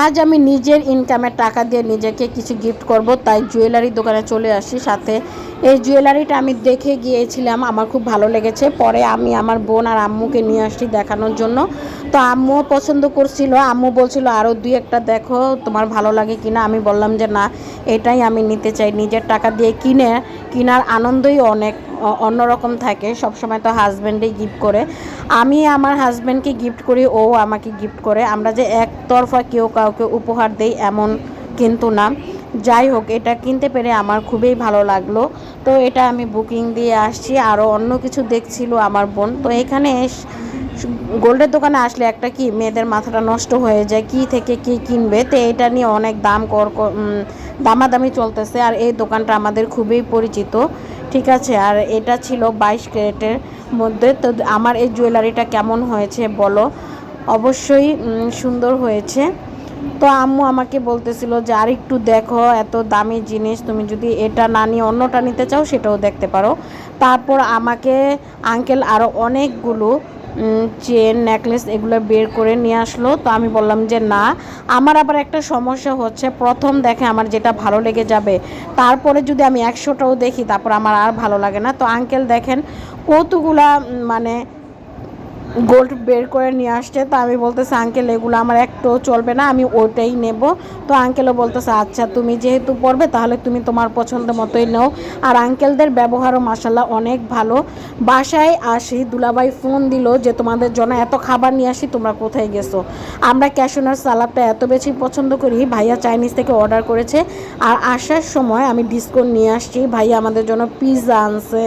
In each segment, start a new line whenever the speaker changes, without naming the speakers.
আজ আমি নিজের ইনকামের টাকা দিয়ে নিজেকে কিছু গিফট করব, তাই জুয়েলারি দোকানে চলে আসি। সাথে এই জুয়েলারিটা আমি দেখে গিয়েছিলাম, আমার খুব ভালো লেগেছে। পরে আমি আমার বোন আর আম্মুকে নিয়ে আসছি দেখানোর জন্য। তো আম্মুও পছন্দ করছিল, আম্মু বলছিল আরও দুই একটা দেখো তোমার ভালো লাগে কিনা। আমি বললাম যে না, এটাই আমি নিতে চাই। নিজের টাকা দিয়ে কেনার আনন্দই অনেক অন্যরকম থাকে। সবসময় তো হাজব্যান্ডই গিফট করে, আমি আমার হাজব্যান্ডকে গিফট করি, ও আমাকে গিফট করে। আমরা যে একতরফা কেউ কাউকে উপহার দেই এমন কিন্তু না। যাই হোক, এটা কিনতে পেরে আমার খুবই ভালো লাগলো। তো এটা আমি বুকিং দিয়ে আসছি। আরও অন্য কিছু দেখছিল আমার বোন। তো এখানে গোল্ডের দোকানে আসলে একটা কি মেয়েদের মাথাটা নষ্ট হয়ে যায়, কি থেকে কি কিনবে। তো এটা নিয়ে অনেক দামাদামি চলতেছে। আর এই দোকানটা আমাদের খুবই পরিচিত, ঠিক আছে। আর এটা ছিল 22 ক্যারেটের মধ্যে। তো আমার এই জুয়েলারিটা কেমন হয়েছে বলো, অবশ্যই সুন্দর হয়েছে। তো আম্মু আমাকে বলতেছিল যে আর একটু দেখো, এত দামি জিনিস, তুমি যদি এটা না নিয়ে অন্যটা নিতে চাও সেটাও দেখতে পারো। তারপর আমাকে আঙ্কেল আরও অনেকগুলো চেন নেকলেস এগুলো বের করে নিয়ে আসলো। তো আমি বললাম যে না, আমার আবার একটা সমস্যা হচ্ছে, প্রথম দেখে আমার যেটা ভালো লেগে যাবে, তারপরে যদি আমি 100টাও দেখি তারপর আমার আর ভালো লাগে না। তো আঙ্কেল দেখেন কতগুলা মানে গোল্ড বের করে নিয়ে আসছে। তো আমি বলতেছি আঙ্কেল এগুলো আমার একটাও চলবে না, আমি ওটাই নেব। তো আঙ্কেলও বলতেছে আচ্ছা তুমি যেহেতু পড়বে তাহলে তুমি তোমার পছন্দ মতোই নাও। আর আঙ্কেলদের ব্যবহারও মাশাল্লাহ অনেক ভালো। বাসায় আসি, দুলাভাই ফোন দিল যে তোমাদের জন্য এত খাবার নিয়ে আসি, তোমরা কোথায় গেছো। আমরা ক্যাশনার সালাদটা এত বেশি পছন্দ করি, ভাইয়া চাইনিজ থেকে অর্ডার করেছে। আর আসার সময় আমি ডিসকাউন্ট নিয়ে আসছি, ভাইয়া আমাদের জন্য পিৎজা আনছে।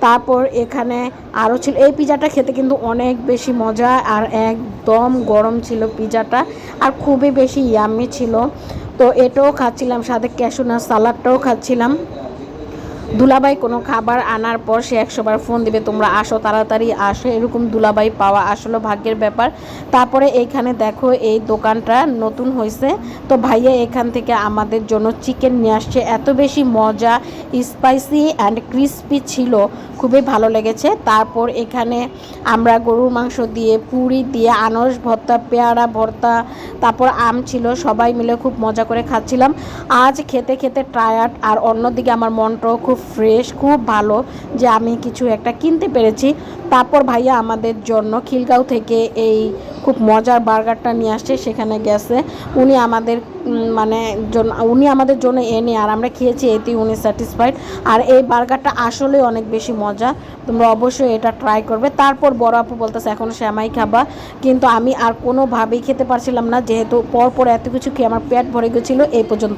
তারপর এখানে আরও ছিল, এই পিজাটা খেতে কিন্তু অনেক বেশি মজা, আর একদম গরম ছিল পিজাটা, আর খুবই বেশি ইয়াম্মি ছিল। তো এটাও খাচ্ছিলাম, সাথে ক্যাশনার সালাডটাও খাচ্ছিলাম। দুলাভাই কোনো খাবার আনার পর সে 100বার ফোন দিবে তোমরা আসো, তাড়াতাড়ি আসো। এরকম দুলাভাই পাওয়া আসলে ভাগ্যের ব্যাপার। তারপরে এইখানে দেখো এই দোকানটা নতুন হয়েছে। তো ভাইয়া এখান থেকে আমাদের জন্য চিকেন নিয়ে আসছে, এত বেশি মজা, স্পাইসি অ্যান্ড ক্রিস্পি ছিল, খুবই ভালো লেগেছে। তারপর এখানে আমরা গরুর মাংস দিয়ে, পুরি দিয়ে, আনারস ভর্তা, পেয়ারা ভর্তা, তারপর আম ছিল, সবাই মিলে খুব মজা করে খাচ্ছিলাম। আজ খেতে খেতে টায়ার্ড, আর অন্যদিকে আমার মনটাও খুব ফ্রেশ, খুব ভালো যে আমি কিছু একটা কিনতে পেরেছি। তারপর ভাইয়া আমাদের জন্য খিলগাঁও থেকে এই খুব মজার বার্গারটা নিয়ে আসছে, সেখানে গেছে উনি আমাদের জন্য এনে, আর আমরা খেয়েছি, এতেই উনি স্যাটিসফাইড। আর এই বার্গারটা আসলে অনেক বেশি মজা, তোমরা অবশ্যই এটা ট্রাই করবে। তারপর বড় আপু বলতেছে এখন সেমাই খাবা, কিন্তু আমি আর কোনোভাবেই খেতে পারছিলাম না, যেহেতু পরপর এত কিছু খেয়ে আমার পেট ভরে গেছিলো। এই পর্যন্ত।